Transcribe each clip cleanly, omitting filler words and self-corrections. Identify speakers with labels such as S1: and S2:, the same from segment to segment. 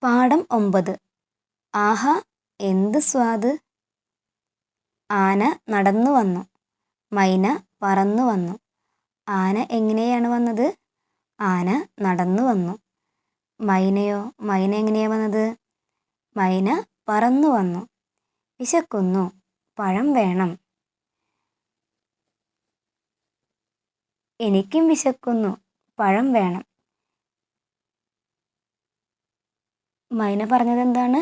S1: പാഠം 9. ആഹാ എന്ത് സ്വാദ്! ആന നടന്നു വന്നു. മൈന പറന്നു വന്നു. ആന എങ്ങനെയാണ് വന്നത്? ആന നടന്നു വന്നു. മൈനയോ? മൈന എങ്ങനെയാ വന്നത്? മൈന പറന്നു വന്നു. വിശക്കുന്നു, പഴം വേണം. എനിക്കും വിശക്കുന്നു, പഴം വേണം. മൈന പറഞ്ഞത് എന്താണ്?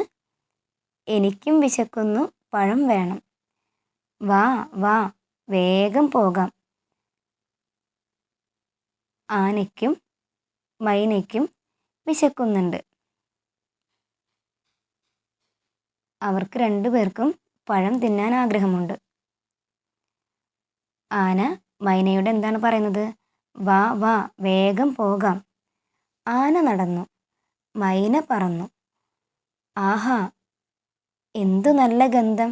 S1: എനിക്കും വിശക്കുന്നു, പഴം വേണം. വാ വാ വേഗം പോകാം. ആനയ്ക്കും മൈനയ്ക്കും വിശക്കുന്നുണ്ട്. അവർക്ക് രണ്ടുപേർക്കും പഴം തിന്നാൻ ആഗ്രഹമുണ്ട്. ആന മൈനയോട് എന്താണ് പറയുന്നത്? വാ വാ വേഗം പോകാം. ആന നടന്നു. മൈന പറന്നു. ആഹാ എന്തു നല്ല ഗന്ധം!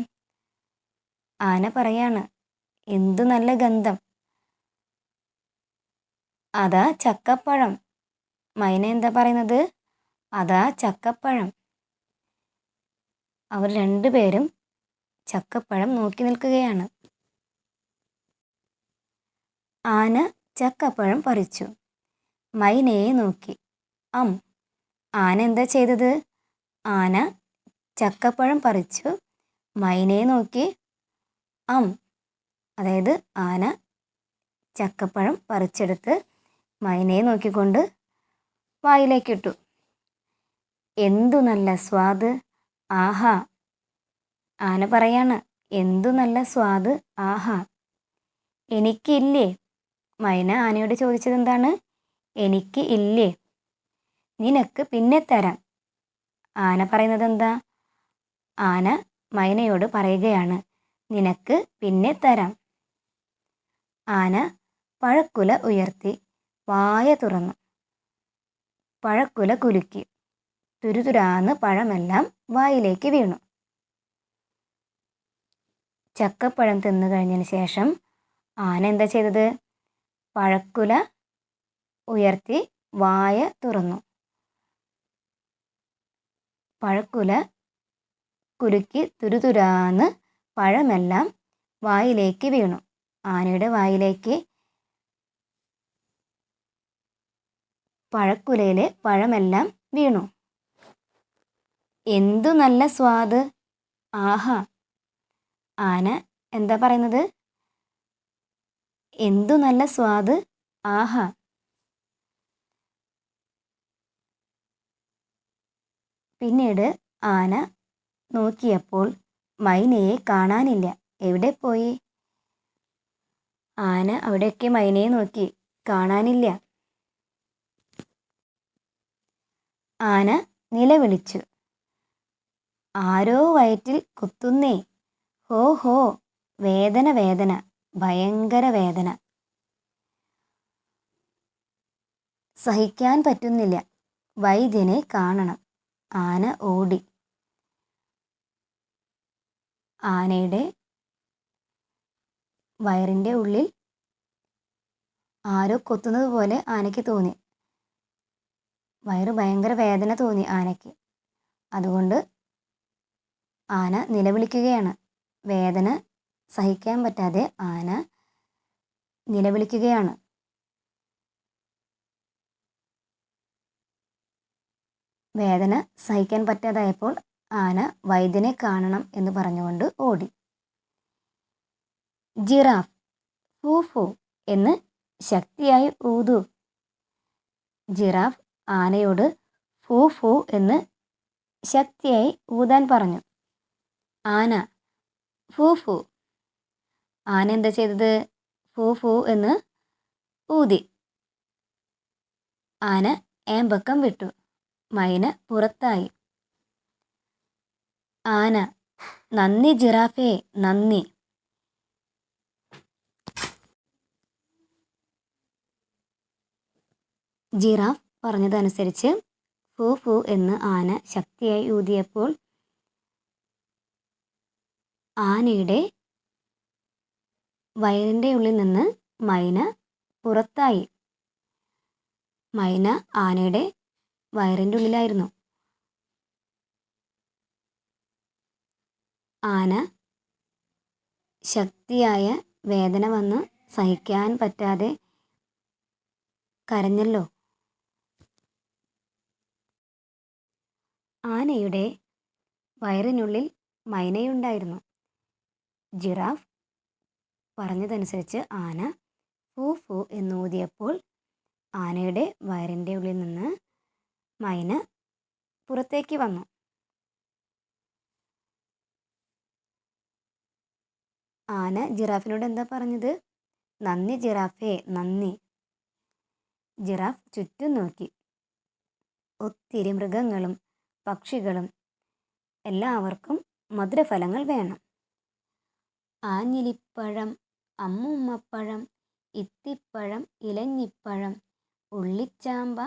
S1: ആന പറയാണ്, എന്തു നല്ല ഗന്ധം! അതാ ചക്കപ്പഴം. മൈന എന്താ പറയുന്നത്? അതാ ചക്കപ്പഴം. അവർ രണ്ടുപേരും ചക്കപ്പഴം നോക്കി നിൽക്കുകയാണ്. ആന ചക്കപ്പഴം പറിച്ചു. മൈനയെ നോക്കി. ആന എന്താ ചെയ്തത്? ആന ചക്കപ്പഴം പറിച്ചു. മൈനയെ നോക്കി. അതായത് ആന ചക്കപ്പഴം പറിച്ചെടുത്ത് മൈനയെ നോക്കിക്കൊണ്ട് വായിലേക്കിട്ടു. എന്തു നല്ല സ്വാദ്! ആഹാ! ആന പറയാണ്, എന്തു നല്ല സ്വാദ്! ആഹാ! എനിക്കില്ലേ? മൈന ആനയോട് ചോദിച്ചത് എന്താണ്? എനിക്ക് ഇല്ലേ? നിനക്ക് പിന്നെ തരാം. ആന പറയുന്നത് എന്താ? ആന മൈനയോട് പറയുകയാണ്, നിനക്ക് പിന്നെ തരാം. ആന പഴക്കുല ഉയർത്തി വായ തുറന്നു. പഴക്കുല കുലുക്കി. തുരുതുരാന്ന് പഴമെല്ലാം വായിലേക്ക് വീണു. ചക്കപ്പഴം തിന്നു കഴിഞ്ഞതിന് ശേഷം ആന എന്താ ചെയ്തത്? പഴക്കുല ഉയർത്തി വായ തുറന്നു. പഴക്കുല കുലുക്കി തുരുതുരാന്ന് പഴമെല്ലാം വായിലേക്ക് വീണു. ആനയുടെ വായിലേക്ക് പഴക്കുലയിലെ പഴമെല്ലാം വീണു. എന്തു നല്ല സ്വാദ്! ആഹാ! ആന എന്താ പറയുന്നത്? എന്തു നല്ല സ്വാദ്! ആഹാ! പിന്നീട് ആന നോക്കിയപ്പോൾ മൈനയെ കാണാനില്ല. എവിടെ പോയി? ആന അവിടെയൊക്കെ മൈനയെ നോക്കി, കാണാനില്ല. ആന നിലവിളിച്ചു. ആരോ വയറ്റിൽ കുത്തുന്നേ! ഹോ ഹോ വേദന വേദന, ഭയങ്കര വേദന! സഹിക്കാൻ പറ്റുന്നില്ല, വൈദ്യനെ കാണണം. ആന ഓടി. ആനയുടെ വയറിൻ്റെ ഉള്ളിൽ ആരോ കൊത്തുന്നത് പോലെ ആനയ്ക്ക് തോന്നി. വയറ് ഭയങ്കര വേദന തോന്നി ആനയ്ക്ക്. അതുകൊണ്ട് ആന നിലവിളിക്കുകയാണ്. വേദന സഹിക്കാൻ പറ്റാതെ ആന നിലവിളിക്കുകയാണ്. വേദന സഹിക്കാൻ പറ്റാതായപ്പോൾ ആന വൈദ്യനെ കാണണം എന്ന് പറഞ്ഞുകൊണ്ട് ഓടി. ജിറാഫ് ഫൂ ഫൂ എന്ന് ശക്തിയായി ഊതു. ജിറാഫ് ആനയോട് ഫൂ ഫൂ എന്ന് ശക്തിയായി ഊതാൻ പറഞ്ഞു. ആന ഫൂ ഫൂ. ആന എന്താ ചെയ്തത്? ഫൂ ഫൂ എന്ന് ഊതി. ആന ഏമ്പക്കം വിട്ടു. മൈന പുറത്തായി. ആന നന്ദി ജിറാഫേ, നന്ദി. ജിറാഫ് പറഞ്ഞതനുസരിച്ച് ഫൂ ഫൂ എന്ന് ആന ശക്തിയായി ഊതിയപ്പോൾ ആനയുടെ വയറിൻ്റെ ഉള്ളിൽ നിന്ന് മൈന പുറത്തായി. മൈന ആനയുടെ വയറിൻ്റെ ഉള്ളിലായിരുന്നു. ആന ശക്തിയായ വേദന വന്ന് സഹിക്കാൻ പറ്റാതെ കരഞ്ഞല്ലോ. ആനയുടെ വയറിനുള്ളിൽ മൈനയുണ്ടായിരുന്നു. ജിറാഫ് പറഞ്ഞതനുസരിച്ച് ആന ഫൂ ഫൂ എന്നൂതിയപ്പോൾ ആനയുടെ വയറിൻ്റെ ഉള്ളിൽ നിന്ന് മൈന പുറത്തേക്ക് വന്നു. ആന ജിറാഫിനോട് എന്താ പറഞ്ഞത്? നന്ദി ജിറാഫേ, നന്ദി. ജിറാഫ് ചുറ്റും നോക്കി. ഒത്തിരി മൃഗങ്ങളും പക്ഷികളും. എല്ലാവർക്കും മധുരഫലങ്ങൾ വേണം. ആഞ്ഞിലിപ്പഴം, അമ്മുമ്മപ്പഴം, ഇത്തിപ്പഴം, ഇലഞ്ഞിപ്പഴം, ഉള്ളിച്ചാമ്പ,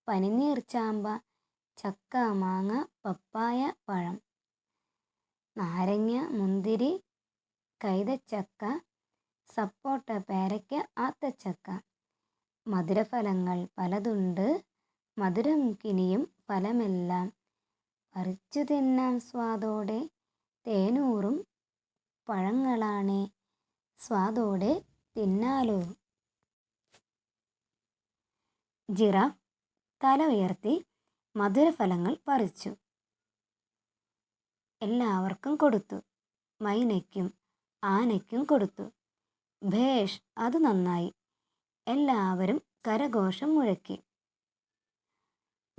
S1: പനിനീർച്ചാമ്പ, ചക്ക, മാങ്ങ, പപ്പായ പഴം, നാരങ്ങ, മുന്തിരി, കൈതച്ചക്ക, സപ്പോട്ട, പേരയ്ക്ക, ആത്തച്ചക്ക. മധുരഫലങ്ങൾ പലതുണ്ട്, മധുരം കിനിയും ഫലമെല്ലാം. പറിച്ചു തിന്നാം സ്വാദോടെ, തേനൂറും പഴങ്ങളാണേ, സ്വാദോടെ തിന്നാലോ. ജിറാഫ് തല ഉയർത്തി മധുരഫലങ്ങൾ പറിച്ചു. എല്ലാവർക്കും കൊടുത്തു. മൈനയ്ക്കും ആനയ്ക്കും കൊടുത്തു. ഭേഷ്, അത് നന്നായി. എല്ലാവരും കരഘോഷം മുഴക്കി.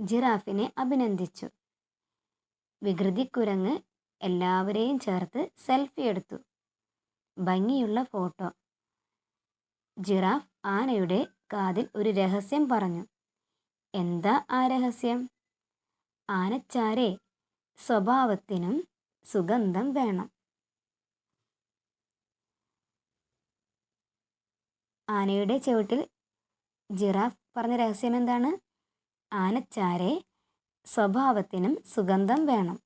S1: ജിറാഫിനെ അഭിനന്ദിച്ചു. വികൃതിക്കുരങ്ങ് എല്ലാവരെയും ചേർത്ത് സെൽഫി എടുത്തു. ഭംഗിയുള്ള ഫോട്ടോ. ജിറാഫ് ആനയുടെ കാതിൽ ഒരു രഹസ്യം പറഞ്ഞു. എന്താ ആ രഹസ്യം? ആനച്ചാരെ, സ്വഭാവത്തിനും സുഗന്ധം വേണം. ആനയുടെ ചുവട്ടിൽ ജിറാഫ് പറഞ്ഞ രഹസ്യം എന്താണ്? ആനച്ചാരെ, സ്വഭാവത്തിനും സുഗന്ധം വേണം.